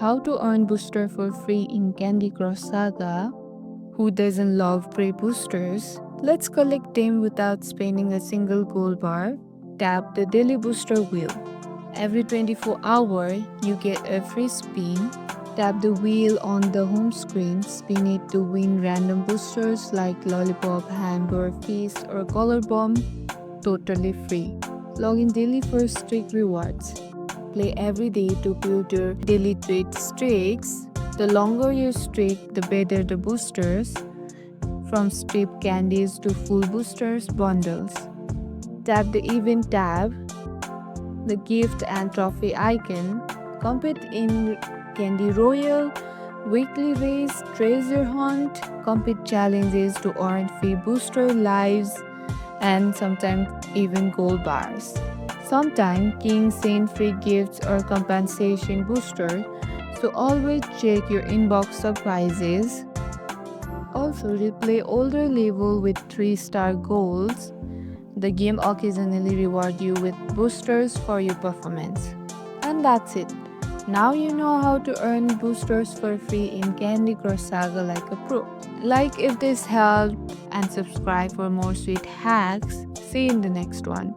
how to earn booster for free in Candy Crush Saga. Who doesn't love prey boosters? Let's collect them without spending a single gold bar. Tap the daily booster wheel. Every 24 hours, you get a free spin. Tap the wheel on the home screen, spin it to win random boosters like Lollipop, Hamburger, Feast, or Color Bomb, totally free. Log in daily for streak rewards. Play every day to build your daily treat streaks. The longer your streak, the better the boosters, from Striped Candies to full boosters bundles. Tap the event tab, the gift and trophy icon. Compete in Candy Royale, weekly race, treasure hunt, complete challenges to earn free booster lives, and sometimes even gold bars. Sometimes kings send free gifts or compensation booster, so always check your inbox surprises. Also, replay older level with 3-star goals. The game occasionally reward you with boosters for your performance. And that's it. Now you know how to earn boosters for free in Candy Crush Saga like a pro. Like if this helped and subscribe for more sweet hacks. See you in the next one.